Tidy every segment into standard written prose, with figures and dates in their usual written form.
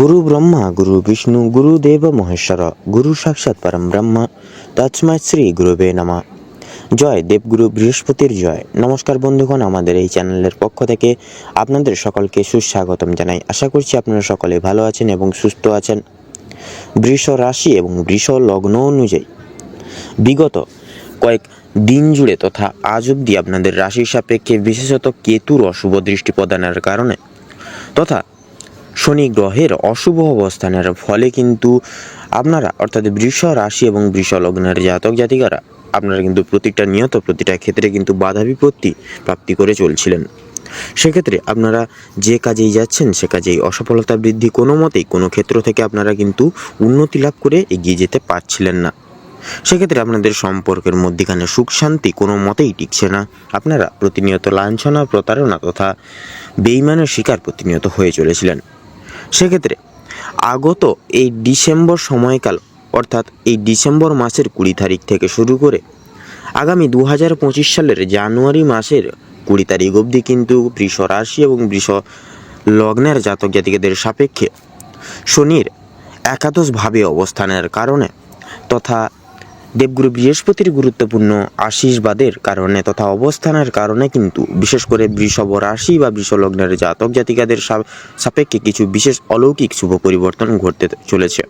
গুরু ব্রহ্মা গুরু বিষ্ণু গুরুদেব মহেশ্বর গুরু সাক্ষাৎ পরম ব্রহ্ম তস্মৈ শ্রী গুরুবে নমঃ। জয় দেবগুরু বৃহস্পতির জয়। নমস্কার বন্ধুগণ, আমাদের এই চ্যানেলের পক্ষ থেকে আপনাদের সকলকে সুস্বাগতম জানাই। আশা করছি আপনারা সকলে ভালো আছেন এবং সুস্থ আছেন। বৃষ রাশি এবং বৃষ লগ্ন অনুযায়ী বিগত কয়েক দিন জুড়ে তথা আজ অবধি আপনাদের রাশির সাপেক্ষে বিশেষত কেতুর অশুভ দৃষ্টি প্রদানের কারণে তথা শনি গ্রহের অশুভ অবস্থানের ফলে কিন্তু আপনারা অর্থাৎ বৃষ রাশি এবং বৃষ লগ্নের জাতক জাতিকারা আপনারা কিন্তু প্রতিটা ক্ষেত্রে কিন্তু বাধা বিপত্তি প্রাপ্তি করে চলছিলেন। সেক্ষেত্রে আপনারা যে কাজেই যাচ্ছেন সে কাজেই অসফলতা বৃদ্ধি, কোনো মতেই কোনো ক্ষেত্র থেকে আপনারা কিন্তু উন্নতি লাভ করে এগিয়ে যেতে পারছিলেন না। সেক্ষেত্রে আপনাদের সম্পর্কের মধ্যখানে সুখ শান্তি কোনো মতেই টিকছে না। আপনারা প্রতিনিয়ত লাঞ্ছনা, প্রতারণা তথা বেইমানের শিকার প্রতিনিয়ত হয়ে চলেছিলেন। সেক্ষেত্রে আগত এই ডিসেম্বর সময়কাল অর্থাৎ এই ডিসেম্বর মাসের 20 তারিখ থেকে শুরু করে আগামী 2025 সালের জানুয়ারি মাসের 20 তারিখ অবধি কিন্তু বৃষ রাশি এবং বৃষ লগ্নের জাতক জাতিকাদের সাপেক্ষে শনির একাদশভাবে অবস্থানের কারণে তথা দেবগুরু বৃহস্পতির গুরুত্বপূর্ণ আশীর্বাদের কারণে তথা অবস্থানের কারণে কিন্তু বিশেষ করে বৃষভ রাশি বা বৃষ লগ্নের জাতক জাতিকাদের সাপেক্ষে কিছু বিশেষ অলৌকিক শুভ পরিবর্তন ঘটতে চলেছে।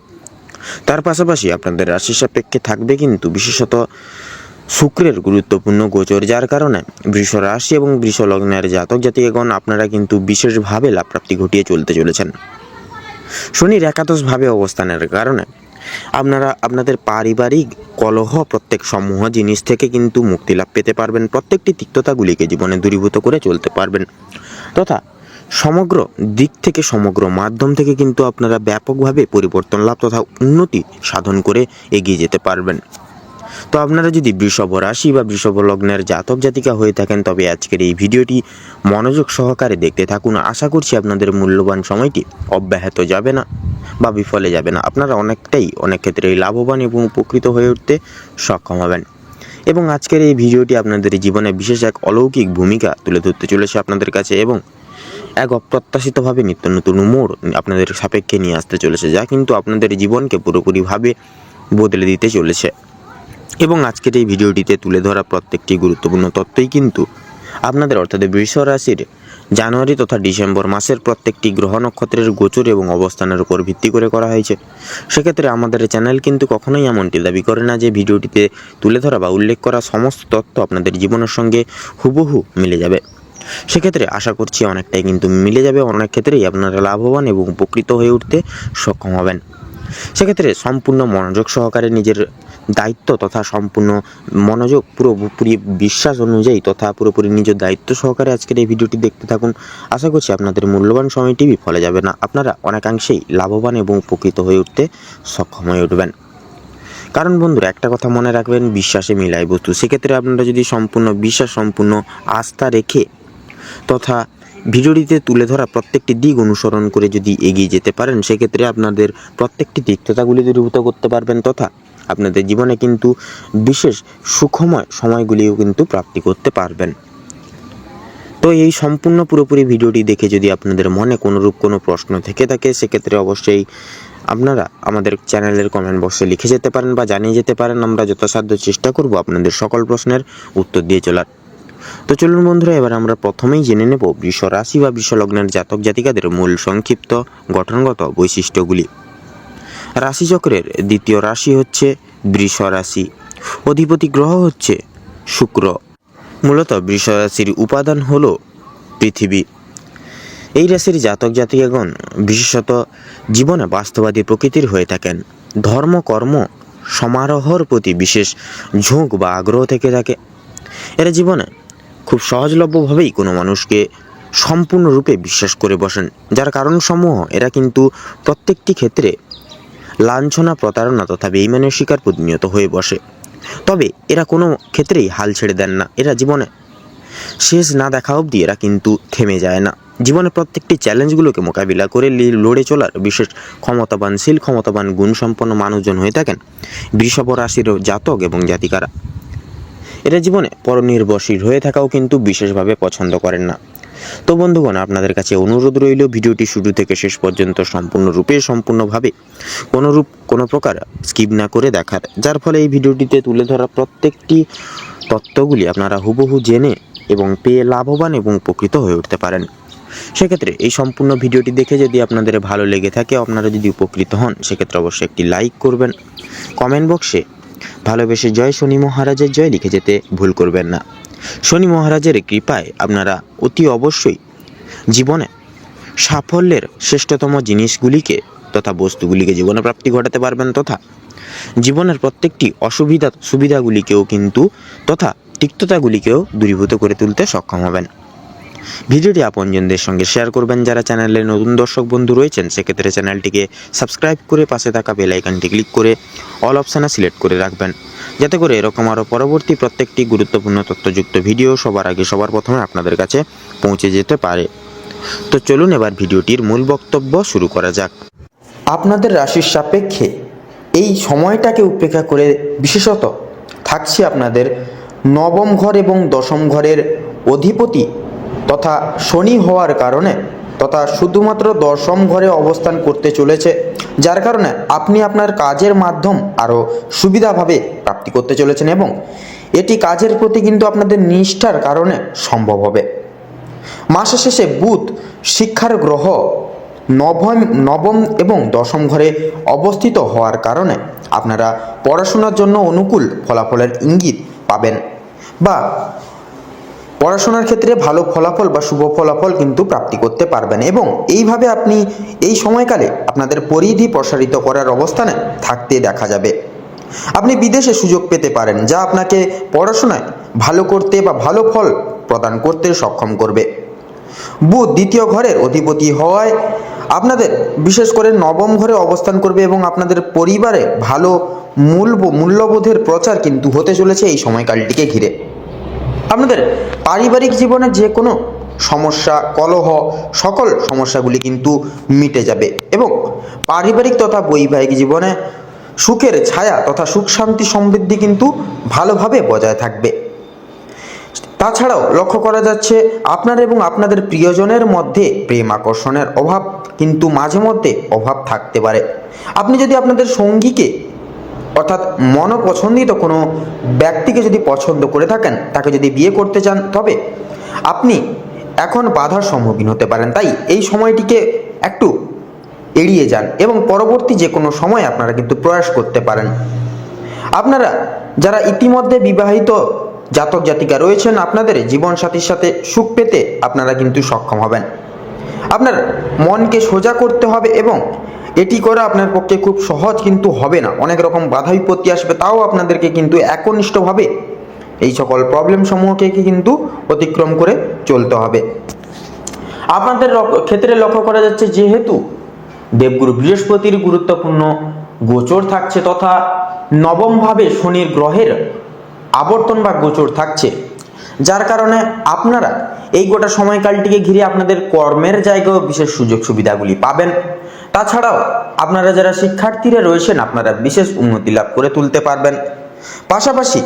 তার পাশাপাশি আপনাদের রাশির সাপেক্ষে থাকবে কিন্তু বিশেষত শুক্রের গুরুত্বপূর্ণ গোচর, যার কারণে বৃষ রাশি এবং বৃষ লগ্নের জাতক জাতিকাগণ আপনারা কিন্তু বিশেষভাবে লাভপ্রাপ্তি ঘটিয়ে চলতে চলেছেন। শনির একাদশভাবে অবস্থানের কারণে আপনারা আপনাদের পারিবারিক কলহ প্রত্যেক সমূহ জিনিস থেকে কিন্তু মুক্তি লাভ পেতে পারবেন। প্রত্যেকটি তিক্ততাগুলিকে জীবনে দূরীভূত করে চলতে পারবেন তথা সমগ্র দিক থেকে সমগ্র মাধ্যম থেকে কিন্তু আপনারা ব্যাপকভাবে পরিবর্তন লাভ তথা উন্নতি সাধন করে এগিয়ে যেতে পারবেন। তো আপনারা যদি বৃষভ রাশি বা বৃষভ লগ্নের জাতক জাতিকা হয়ে থাকেন তবে আজকের এই ভিডিওটি মনোযোগ সহকারে দেখতে থাকুন। আশা করছি আপনাদের মূল্যবান সময়টি অব্যাহত যাবে না বা বিফলে যাবে না। আপনারা অনেক ক্ষেত্রে লাভবান এবং উপকৃত হয়ে উঠতে সক্ষম হবেন এবং আজকের এই ভিডিওটি আপনাদের জীবনে বিশেষ এক অলৌকিক ভূমিকা তুলে ধরতে চলেছে আপনাদের কাছে এবং এক অপ্রত্যাশিতভাবে নিত্য নতুন মোড় আপনাদের সাপেক্ষে নিয়ে আসতে চলেছে, যা কিন্তু আপনাদের জীবনকে পুরোপুরিভাবে বদলে দিতে চলেছে। এবং আজকের এই ভিডিওটিতে তুলে ধরা প্রত্যেকটি গুরুত্বপূর্ণ তথ্যই কিন্তু আপনাদের অর্থাৎ বৃষ রাশির জানুয়ারি তথা ডিসেম্বর মাসের প্রত্যেকটি গ্রহ নক্ষত্রের গোচর এবং অবস্থানের উপর ভিত্তি করে করা হয়েছে। সেক্ষেত্রে আমাদের চ্যানেল কিন্তু কখনোই এমনটি দাবি করে না যে ভিডিওটিতে তুলে ধরা বা উল্লেখ করা সমস্ত তথ্য আপনাদের জীবনের সঙ্গে হুবহু মিলে যাবে। সেক্ষেত্রে আশা করছি অনেকটাই কিন্তু মিলে যাবে, অনেক ক্ষেত্রেই আপনারা লাভবান এবং উপকৃত হয়ে উঠতে সক্ষম হবেন। সেক্ষেত্রে সম্পূর্ণ মনোযোগ সহকারে নিজের দায়িত্ব তথা সম্পূর্ণ মনোযোগ পুরোপুরি বিশ্বাস অনুযায়ী তথা পুরোপুরি নিজের দায়িত্ব সহকারে আজকের এই ভিডিওটি দেখতে থাকুন। আশা করছি আপনাদের মূল্যবান সময়টি বিফলে যাবে না, আপনারা অনেকাংশেই লাভবান এবং উপকৃত হয়ে উঠতে সক্ষম হয়ে উঠবেন। কারণ বন্ধুরা, একটা কথা মনে রাখবেন, বিশ্বাসে মিলায় বস্তু। সেক্ষেত্রে আপনারা যদি সম্পূর্ণ বিশ্বাস, সম্পূর্ণ আস্থা রেখে তথা ভিডিওটিতে তুলে ধরা প্রত্যেকটি দিক অনুসরণ করে যদি এগিয়ে যেতে পারেন, সেক্ষেত্রে আপনাদের প্রত্যেকটি তিক্ততাগুলি দূরীভূত করতে পারবেন তথা আপনাদের জীবনে কিন্তু বিশেষ সুখময় সময়গুলিও কিন্তু প্রাপ্তি করতে পারবেন। তো এই সম্পূর্ণ পুরোপুরি ভিডিওটি দেখে যদি আপনাদের মনে কোনোরূপ কোনো প্রশ্ন থেকে থাকে, সেক্ষেত্রে অবশ্যই আপনারা আমাদের চ্যানেলের কমেন্ট বক্সে লিখে যেতে পারেন বা জানিয়ে যেতে পারেন। আমরা যথাসাধ্য চেষ্টা করব আপনাদের সকল প্রশ্নের উত্তর দিয়ে চলার। তো চলুন বন্ধুরা, এবার আমরা প্রথমেই জেনে নেব বৃষ রাশি বা বৃষ লগ্নের জাতক জাতিকাদের মূল সংক্ষিপ্ত গঠনগত বৈশিষ্ট্যগুলি। রাশিচক্রের দ্বিতীয় রাশি হচ্ছে বৃষ রাশি। অধিপতি গ্রহ হচ্ছে শুক্র। মূলত বৃষ রাশির উপাদান হল পৃথিবী। এই রাশির জাতক জাতিকাগণ বিশেষত জীবনে বাস্তববাদী প্রকৃতির হয়ে থাকেন। ধর্ম, কর্ম, সমারোহর প্রতি বিশেষ ঝোঁক বা আগ্রহ থেকে থাকে। এরা জীবনে খুব সহজলভ্যভাবেই কোনো মানুষকে সম্পূর্ণরূপে বিশ্বাস করে বসেন, যার কারণসমূহ এরা কিন্তু প্রত্যেকটি ক্ষেত্রে লাঞ্ছনা, প্রতারণা তথা বেইমানের শিকার প্রতিনিয়ত হয়ে বসে। তবে এরা কোনো ক্ষেত্রেই হাল ছেড়ে দেন না। এরা জীবনে শেষ না দেখা অবধি এরা কিন্তু থেমে যায় না। জীবনে প্রত্যেকটি চ্যালেঞ্জগুলোকে মোকাবিলা করে লড়ে চলার বিশেষ ক্ষমতাবান গুণসম্পন্ন মানুষজন হয়ে থাকেন বৃষভ রাশির জাতক এবং জাতিকারা। এরা জীবনে পরনির্ভরশীল হয়ে থাকাও কিন্তু বিশেষভাবে পছন্দ করেন না। তো বন্ধুগণ, আপনাদের কাছে অনুরোধ রইল ভিডিওটি শুরু থেকে শেষ পর্যন্ত সম্পূর্ণভাবে কোনো প্রকার স্কিপ না করে দেখার, যার ফলে এই ভিডিওটিতে তুলে ধরা প্রত্যেকটি তত্ত্বগুলি আপনারা হুবহু জেনে এবং পেয়ে লাভবান এবং উপকৃত হয়ে উঠতে পারেন। সেক্ষেত্রে এই সম্পূর্ণ ভিডিওটি দেখে যদি আপনাদের ভালো লেগে থাকে, আপনারা যদি উপকৃত হন, সেক্ষেত্রে অবশ্যই একটি লাইক করবেন। কমেন্ট বক্সে ভালোবেসে জয় শনি মহারাজের জয় লিখে যেতে ভুল করবেন না। শনি মহারাজের কৃপায় আপনারা অতি অবশ্যই জীবনে সাফল্যের শ্রেষ্ঠতম জিনিসগুলিকে তথা বস্তুগুলিকে জীবনে প্রাপ্তি ঘটাতে পারবেন, তথা জীবনের প্রত্যেকটি সুবিধাগুলিকেও কিন্তু তথা তিক্ততাগুলিকেও দূরীভূত করে তুলতে সক্ষম হবেন। ভিডিওটি আপনজনদের সঙ্গে শেয়ার করবেন। যারা চ্যানেলে নতুন দর্শক বন্ধু রয়েছেন, সেক্ষেত্রে চ্যানেলটিকে সাবস্ক্রাইব করে পাশে থাকা বেল আইকনটি ক্লিক করে অল অপশানে সিলেক্ট করে রাখবেন, যাতে করে এরকম আরও পরবর্তী প্রত্যেকটি গুরুত্বপূর্ণ তথ্যযুক্ত ভিডিও সবার আগে সবার প্রথমে আপনাদের কাছে পৌঁছে যেতে পারে। তো চলুন এবার ভিডিওটির মূল বক্তব্য শুরু করা যাক। আপনাদের রাশির সাপেক্ষে এই সময়টাকে উপেক্ষা করে বিশেষত থাকছে আপনাদের নবম ঘর এবং দশম ঘরের অধিপতি তথা শনি হওয়ার কারণে তথা শুধুমাত্র দশম ঘরে অবস্থান করতে চলেছে, যার কারণে আপনি আপনার কাজের মাধ্যম আরও সুবিধাভাবে প্রাপ্তি করতে চলেছেন এবং এটি কাজের প্রতি কিন্তু আপনাদের নিষ্ঠার কারণে সম্ভব হবে। মাসের শেষে বুধ শিক্ষার গ্রহ নবম এবং দশম ঘরে অবস্থিত হওয়ার কারণে আপনারা পড়াশোনার জন্য অনুকূল ফলাফলের ইঙ্গিত পাবেন বা পড়াশোনার ক্ষেত্রে ভালো ফলাফল বা শুভ ফলাফল কিন্তু প্রাপ্তি করতে পারবেন এবং এইভাবে আপনি এই সময়কালে আপনাদের পরিধি প্রসারিত করার অবস্থানে থাকতে দেখা যাবে। আপনি বিদেশে সুযোগ পেতে পারেন, যা আপনাকে পড়াশোনায় ভালো করতে বা ভালো ফল প্রদান করতে সক্ষম করবে। বুধ দ্বিতীয় ঘরের অধিপতি হওয়ায় আপনাদের বিশেষ করে নবম ঘরে অবস্থান করবে এবং আপনাদের পরিবারে ভালো মূল্যবোধের প্রচার কিন্তু হতে চলেছে এই সময়কালটিকে ঘিরে। আপনাদের পারিবারিক জীবনে যে কোনো সমস্যা কলহ সকল সমস্যাগুলি কিন্তু মিটে যাবে এবং পারিবারিক তথা বৈবাহিক জীবনে সুখের ছায়া তথা সুখ শান্তি সমৃদ্ধি কিন্তু ভালোভাবে বজায় থাকবে। তাছাড়াও লক্ষ্য করা যাচ্ছে আপনার এবং আপনাদের প্রিয়জনের মধ্যে প্রেম আকর্ষণের অভাব কিন্তু মাঝে মধ্যে অভাব থাকতে পারে। আপনি যদি আপনাদের সঙ্গীকে অর্থাৎ মনপছন্দিত কোনো ব্যক্তিকে যদি পছন্দ করে থাকেন, তাকে যদি বিয়ে করতে চান, তবে আপনি এখন বাধার সম্মুখীন হতে পারেন। তাই এই সময়টিকে একটু এড়িয়ে যান এবং পরবর্তী যে কোনো সময় আপনারা কিন্তু প্রয়াস করতে পারেন। আপনারা যারা ইতিমধ্যে বিবাহিত জাতক জাতিকা রয়েছেন, আপনাদের জীবনসাথীর সাথে সুখ পেতে আপনারা কিন্তু সক্ষম হবেন। আপনার মনকে সোজা করতে হবে এবং এটি করা আপনার পক্ষে খুব সহজ কিন্তু হবে না, অনেক রকম বাধা বিপত্তি আসবে, তাও আপনাদেরকে কিন্তু একনিষ্ঠভাবে এই সকল প্রবলেম সমূহকে কিন্তু অতিক্রম করে চলতে হবে। আপনাদের ক্ষেত্রে লক্ষ্য করা যাচ্ছে যেহেতু দেবগুরু বৃহস্পতির গুরুত্বপূর্ণ গোচর থাকছে তথা নবমভাবে শনির গ্রহের আবর্তন বা গোচর থাকছে, যার কারণে আপনারা এই গোটা সময়কালটিকে ঘিরে আপনাদের কর্মের জায়গায় বিশেষ সুযোগ সুবিধাগুলি পাবেন। তাছাড়াও আপনারা যারা শিক্ষার্থীরা রয়েছেন, আপনারা বিশেষ উন্নতি লাভ করে তুলতে পারবেন। পাশাপাশি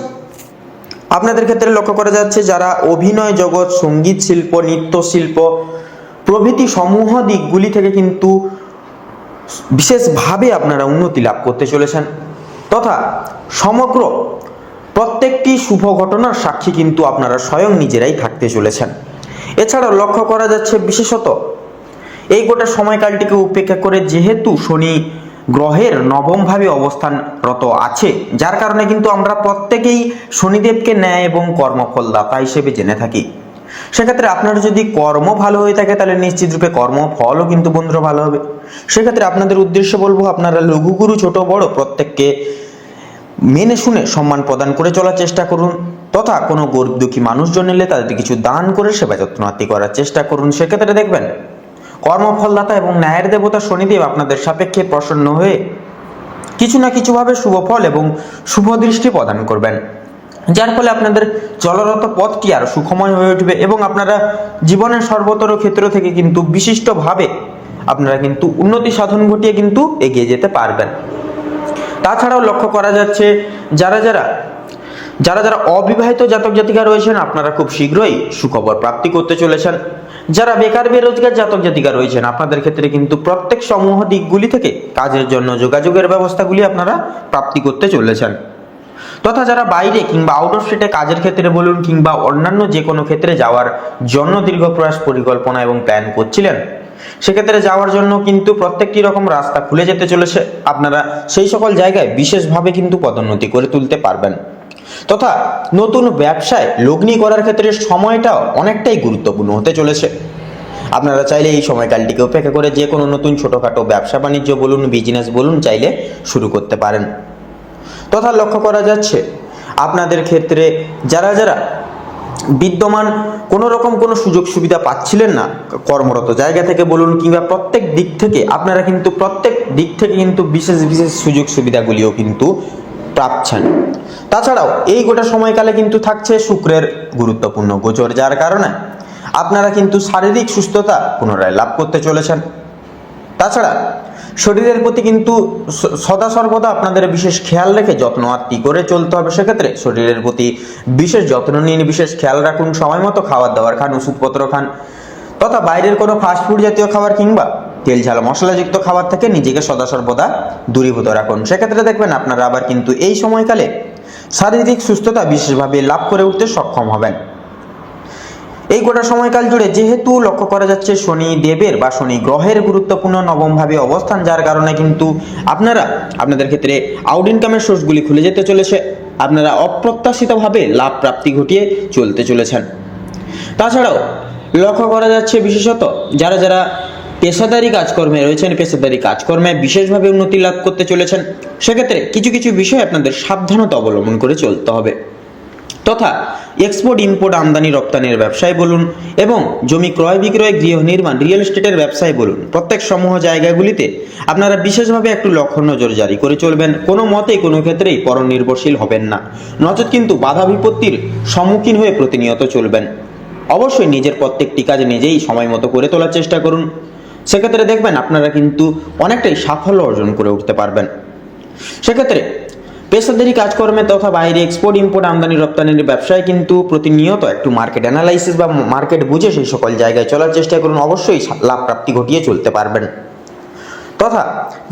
আপনাদের ক্ষেত্রে লক্ষ্য করা যাচ্ছে যারা অভিনয় জগৎ, সঙ্গীত শিল্প, নৃত্যশিল্প প্রভৃতি সমূহ দিকগুলি থেকে কিন্তু বিশেষভাবে আপনারা উন্নতি লাভ করতে চলেছেন তথা সমগ্র প্রত্যেকটি শুভ ঘটনার সাক্ষী কিন্তু আপনারা স্বয়ং নিজেরাই থাকতে চলেছেন। এছাড়াও লক্ষ্য করা যাচ্ছে বিশেষত এই গোটা সময়কালটিকে উপেক্ষা করে যেহেতু শনি গ্রহের নবমভাবে অবস্থানরত আছে, যার কারণে কিন্তু আমরা প্রত্যেকেই শনিদেবকে ন্যায় এবং কর্মফলদাতা হিসেবে জেনে থাকি। সেক্ষেত্রে আপনার যদি কর্ম ভালো হয়ে থাকে, তাহলে নিশ্চিত রূপে কর্মফলও কিন্তু বন্ধুরা ভালো হবে। সেক্ষেত্রে আপনাদের উদ্দেশ্যে বলবো, আপনারা লঘুগুরু ছোট বড় প্রত্যেককে মেনে শুনে সম্মান প্রদান করে চলার চেষ্টা করুন তথা কোনো গরিব দুঃখী মানুষজন এলে তাদের কিছু দান করে সেবা যত্নার্থী করার চেষ্টা করুন। সেক্ষেত্রে দেখবেন কর্মফলদাতা এবং ন্যায়ের দেবতা শনিদেব আপনাদের সাপেক্ষে প্রসন্ন হয়ে কিছু না কিছুভাবে শুভ ফল এবং শুভ দৃষ্টি প্রদান করবেন, যার ফলে আপনাদের চলরত পথটি আরো সুখময় হয়ে উঠবে এবং আপনারা জীবনের সর্বতর ক্ষেত্র থেকে কিন্তু বিশিষ্টভাবে আপনারা কিন্তু উন্নতি সাধন ঘটিয়ে কিন্তু এগিয়ে যেতে পারবেন। তাছাড়াও লক্ষ্য করা যাচ্ছে যারা যারা অবিবাহিত জাতক জাতিকা রয়েছেন, আপনারা খুব শীঘ্রই সুখবর প্রাপ্তি করতে চলেছেন। যারা বেকার বেরোজগার জাতক জাতিকা রয়েছেন, আপনাদের ক্ষেত্রে কিন্তু প্রত্যেক সমূহ দিকগুলি থেকে কাজের জন্য যোগাযোগের ব্যবস্থাগুলি আপনারা প্রাপ্তি করতে চলেছেন। তথা যারা বাইরে কিংবা আউট অফ স্টেটে কাজের ক্ষেত্রে বলুন কিংবা অন্যান্য যে কোনো ক্ষেত্রে যাওয়ার জন্য দীর্ঘ প্রয়াস পরিকল্পনা এবং প্ল্যান করছিলেন, সেক্ষেত্রে যাওয়ার জন্য কিন্তু প্রত্যেকটি রকম রাস্তা খুলে যেতে চলেছে। আপনারা সেই সকল জায়গায় বিশেষভাবে কিন্তু পদোন্নতি করে তুলতে পারবেন। তথা নতুন ব্যবসায় লগ্নি করার ক্ষেত্রে সময়টাও অনেকটাই গুরুত্বপূর্ণ হতে চলেছে। আপনারা চাইলে এই সময়কালটিকে উপেক্ষা করে যে কোনো নতুন ছোটোখাটো ব্যবসা বাণিজ্য বলুন, বিজনেস বলুন, চাইলে শুরু করতে পারেন। তথা লক্ষ্য করা যাচ্ছে আপনাদের ক্ষেত্রে যারা যারা বিদ্যমান কোনো রকম কোনো সুযোগ সুবিধা পাচ্ছিলেন না কর্মরত জায়গা থেকে বলুন কিংবা প্রত্যেক দিক থেকে, আপনারা কিন্তু প্রত্যেক দিক থেকে কিন্তু বিশেষ বিশেষ সুযোগ সুবিধাগুলিও কিন্তু পাচ্ছেন। তাছাড়াও এই গোটা সময়কালে কিন্তু থাকছে শুক্রের গুরুত্বপূর্ণ গোচর, যার কারণে আপনারা কিন্তু শারীরিক সুস্থতা পুনরায় লাভ করতে চলেছেন। তাছাড়া শরীরের প্রতি কিন্তু সদা সর্বদা আপনাদের বিশেষ খেয়াল রেখে যত্ন আত্তি করে চলতে হবে। সেক্ষেত্রে শরীরের প্রতি বিশেষ যত্ন নিন, বিশেষ খেয়াল রাখুন, সময় মতো খাবার দাবার খান, ওষুধপত্র খান, তথা বাইরের কোনো ফাস্টফুড জাতীয় খাবার কিংবা তেল ঝাল মশলাযুক্ত খাবার থেকে নিজেকে সদা সর্বদা দূরীভূত রাখুন। সেক্ষেত্রে দেখবেন আপনারা আবার কিন্তু এই সময়কালে শারীরিক সুস্থতা বিশেষভাবে লাভ করে উঠতে সক্ষম হবেন। এই গোটা সময়কাল জুড়ে যেহেতু লক্ষ্য করা যাচ্ছে শনি দেবের বা শনি গ্রহের গুরুত্বপূর্ণ নবমভাবে অবস্থান, যার কারণে কিন্তু আপনারা আপনাদের ক্ষেত্রে আউট ইনকামের সোর্সগুলি খুলে যেতে চলেছে। আপনারা অপ্রত্যাশিতভাবে লাভ প্রাপ্তি ঘটিয়ে চলতে চলেছেন। তাছাড়াও লক্ষ্য করা যাচ্ছে বিশেষত যারা যারা পেশাদারি কাজকর্মে রয়েছেন, পেশাদারি কাজকর্মে বিশেষভাবে উন্নতি লাভ করতে চলেছেন। সেক্ষেত্রে কিছু কিছু বিষয় আপনাদের সাবধানতা অবলম্বন করে চলতে হবে। তথা এক্সপোর্ট ইম্পোর্ট আমদানি রপ্তানির ব্যবসায় বলুন এবং জমি ক্রয় বিক্রয়, গৃহ নির্মাণ, রিয়েল এস্টেটের ব্যবসায় বলুন, প্রত্যেক সমূহ জায়গাগুলিতে আপনারা বিশেষভাবে একটু লক্ষ্য নজর জারি করে চলবেন। কোনো মতেই কোনো ক্ষেত্রেই পরনির্ভরশীল হবেন না, নচেত কিন্তু বাধা বিপত্তির সম্মুখীন হয়ে প্রতিনিয়ত চলবেন। অবশ্যই নিজের প্রত্যেকটি কাজ নিজেই সময় মতো করে তোলার চেষ্টা করুন। সেক্ষেত্রে দেখবেন আপনারা কিন্তু অনেকটাই সাফল্য অর্জন করে উঠতে পারবেন। সেক্ষেত্রে পেশাদারি কাজকর্মে তথা বাইরে এক্সপোর্ট ইম্পোর্ট আমদানি রপ্তানির ব্যবসায় কিন্তু প্রতিনিয়ত একটু মার্কেট অ্যানালাইসিস বা মার্কেট বুঝে সেই সকল জায়গায় চলার চেষ্টা করুন। অবশ্যই লাভ প্রাপ্তি ঘটিয়ে চলতে পারবেন। তথা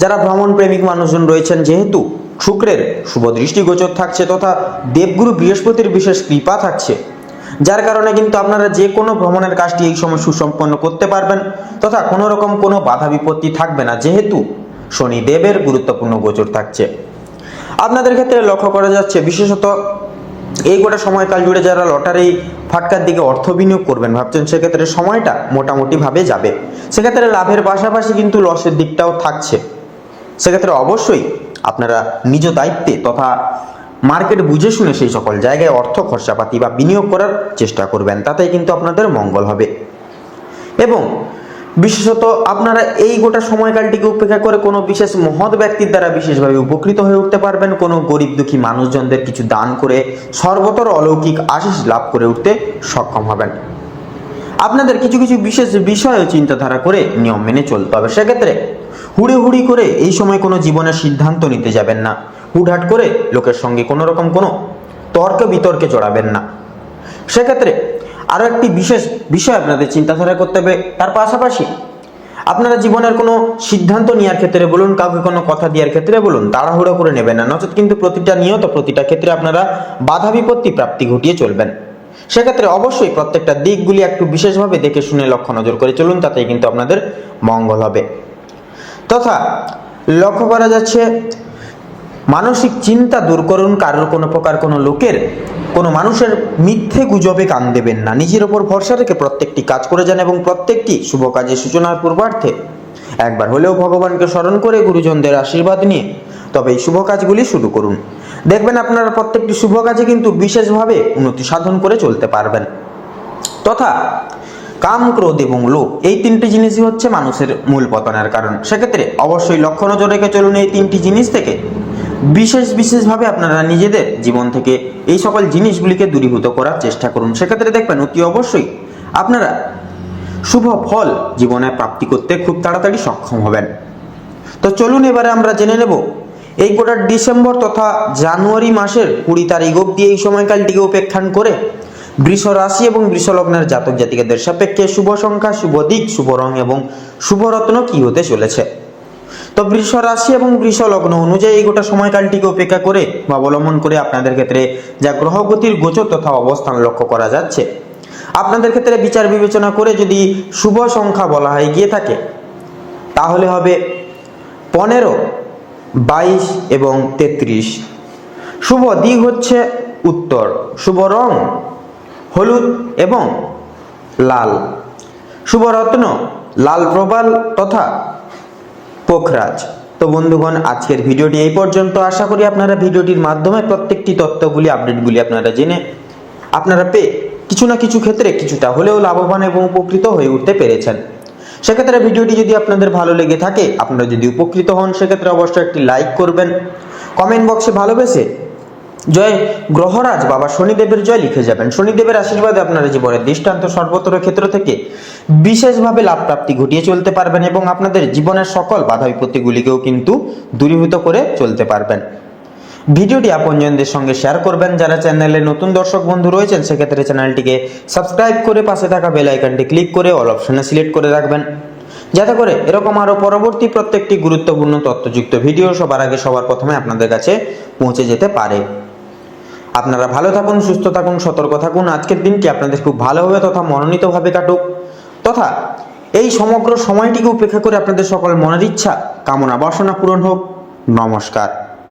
যারা ভ্রমণ প্রেমিক মানুষজন রয়েছেন, যেহেতু শুক্রের শুভ দৃষ্টিগোচর থাকছে তথা দেবগুরু বৃহস্পতির বিশেষ কৃপা থাকছে, যার কারণে কিন্তু আপনারা যে কোনো ভ্রমণের কাজটি এই সময় সুসম্পন্ন করতে পারবেন। তথা কোনো রকম কোনো বাধা বিপত্তি থাকবে না, যেহেতু শনি দেবের গুরুত্বপূর্ণ গোচর থাকছে। আপনাদের ক্ষেত্রে লক্ষ্য করা যাচ্ছে বিশেষত এই গোটা সময়কাল জুড়ে যারা লটারি ফাটকার দিকে অর্থ বিনিয়োগ করবেন ভাবছেন, সেক্ষেত্রে সময়টা মোটামুটিভাবে যাবে। সেক্ষেত্রে লাভের পাশাপাশি কিন্তু লসের দিকটাও থাকছে। সেক্ষেত্রে অবশ্যই আপনারা নিজ দায়িত্বে তথা মার্কেট বুঝে শুনে সেই সকল জায়গায় অর্থ খরচাপাতি বা বিনিয়োগ করার চেষ্টা করবেন, তাতেই কিন্তু আপনাদের মঙ্গল হবে। এবং বিশেষত আপনারা এই গোটা সময়কালটিকে উপেক্ষা করে কোনো বিশেষ মহৎ ব্যক্তির দ্বারা বিশেষভাবে উপকৃত হয়ে উঠতে পারবেন। কোনো গরিব দুঃখী মানুষজনদের কিছু দান করে সর্বতর অলৌকিক আশিস লাভ করে উঠতে সক্ষম হবেন। আপনাদের কিছু কিছু বিশেষ বিষয় চিন্তাধারা করে নিয়ম মেনে চলতে হবে। সেক্ষেত্রে হুড়ি করে এই সময় কোনো জীবনের সিদ্ধান্ত নিতে যাবেন না। হুটহাট করে লোকের সঙ্গে কোনো রকম কোনো তর্ক বিতর্কে জড়াবেন না। সেক্ষেত্রে আরও একটি বিশেষ বিষয় আপনাদের চিন্তাধারা করতে হবে। তার পাশাপাশি আপনারা জীবনের কোনো সিদ্ধান্ত নেওয়ার ক্ষেত্রে বলুন, কাউকে কোনো কথা দেওয়ার ক্ষেত্রে বলুন, তাড়াহুড়ো করে নেবেন না, নচেত কিন্তু প্রতিটা ক্ষেত্রে আপনারা বাধা বিপত্তি প্রাপ্তি ঘটিয়ে চলবেন। সেক্ষেত্রে অবশ্যই প্রত্যেকটা দিকগুলি একটু বিশেষভাবে দেখে শুনে লক্ষ্য নজর করে চলুন, তাতেই কিন্তু আপনাদের মঙ্গল হবে। তথা লক্ষ্য করা যাচ্ছে মানসিক চিন্তা দূর করুন। কারোর কোনো প্রকার কোনো লোকের কোনো মানুষের মিথ্যে গুজবে কান দেবেন না। নিজের ওপর ভরসা রেখে প্রত্যেকটি কাজ করে যান এবং প্রত্যেকটি শুভ কাজের সূচনার পূর্বার্থে একবার হলেও ভগবানকে স্মরণ করে গুরুজনদের আশীর্বাদ নিয়ে তবে এই শুভ কাজগুলি শুরু করুন। দেখবেন আপনারা প্রত্যেকটি শুভ কাজে কিন্তু বিশেষভাবে উন্নতি সাধন করে চলতে পারবেন। তথা কাম, ক্রোধ এবং লোভ, এই তিনটি জিনিসই হচ্ছে মানুষের মূল পতনের কারণ। সেক্ষেত্রে অবশ্যই লক্ষ্য নজর রেখে চলুন এই তিনটি জিনিস থেকে। বিশেষভাবে আপনারা নিজেদের জীবন থেকে এই সকল জিনিসগুলিকে দূরীভূত করার চেষ্টা করুন। সেক্ষেত্রে দেখবেন অতি অবশ্যই আপনারা শুভ ফল জীবনে প্রাপ্তি করতে খুব তাড়াতাড়ি সক্ষম হবেন। তো চলুন এবারে আমরা জেনে নেব এই গোটা ডিসেম্বর তথা জানুয়ারি মাসের 20 তারিখ অবধি এই সময়কালটিকে উপেক্ষা করে বৃষ রাশি এবং বৃষ লগ্নের জাতক জাতিকাদের সাপেক্ষে শুভ সংখ্যা, শুভ দিক, শুভ রং এবং শুভ রত্ন কি হতে চলেছে। তো বৃষ রাশি এবং বৃষ লগ্ন অনুযায়ী এই গোটা সময়কালটিকে উপেক্ষা করে বা অবলম্বন করে আপনাদের ক্ষেত্রে যা গ্রহগতির গোচর তথা অবস্থান লক্ষ্য করা যাচ্ছে, আপনাদের ক্ষেত্রে বিচার বিবেচনা করে যদি শুভ সংখ্যা বলা হয় গিয়ে থাকে তাহলে হবে 15, 22 এবং 33। শুভ দিক হচ্ছে উত্তর, শুভ রং হলুদ এবং লাল, শুভ রত্ন লাল প্রবাল তথা পোখরাজ। তো বন্ধুগণ, আজকের ভিডিওটি এই পর্যন্ত। আশা করি আপনারা ভিডিওটির মাধ্যমে প্রত্যেকটি তথ্যগুলি, আপডেটগুলি আপনারা জেনে আপনারা পেয়ে কিছু না কিছু ক্ষেত্রে কিছুটা হলেও লাভবান এবং উপকৃত হয়ে উঠতে পেরেছেন। সেক্ষেত্রে ভিডিওটি যদি আপনাদের ভালো লেগে থাকে, আপনারা যদি উপকৃত হন, সেক্ষেত্রে অবশ্যই একটি লাইক করবেন, কমেন্ট বক্সে ভালোবেসে জয় গ্রহরাজ বাবা শনিদেবের জয় লিখে যাবেন। শনিদেবের আশীর্বাদে আপনারা জীবনের দৃষ্টান্ত সর্বত্র ক্ষেত্র থেকে বিশেষভাবে লাভ প্রাপ্তি ঘটিয়ে চলতে পারবেন এবং আপনাদের জীবনের সকল বাধা বিপত্তিগুলিকেও কিন্তু দূরীভূত করে চলতে পারবেন। ভিডিওটি আপনজনদের সঙ্গে শেয়ার করবেন। যারা চ্যানেলে নতুন দর্শক বন্ধু রয়েছেন, সেক্ষেত্রে চ্যানেলটিকে সাবস্ক্রাইব করে পাশে থাকা বেল আইকনটি ক্লিক করে অল অপশনে সিলেক্ট করে রাখবেন, যাতে করে এরকম আরও পরবর্তী প্রত্যেকটি গুরুত্বপূর্ণ তথ্যযুক্ত ভিডিও সবার আগে সবার প্রথমে আপনাদের কাছে পৌঁছে যেতে পারে। আপনারা ভালো থাকুন, সুস্থ থাকুন, সতর্ক থাকুন। আজকের দিনটি আপনাদের খুব ভালোভাবে তথা মনোনীতভাবে কাটুক, তথা এই সমগ্র সময়টিকে উপেক্ষা করে আপনাদের সকল মনের ইচ্ছা, কামনা, বাসনা পূরণ হোক। নমস্কার।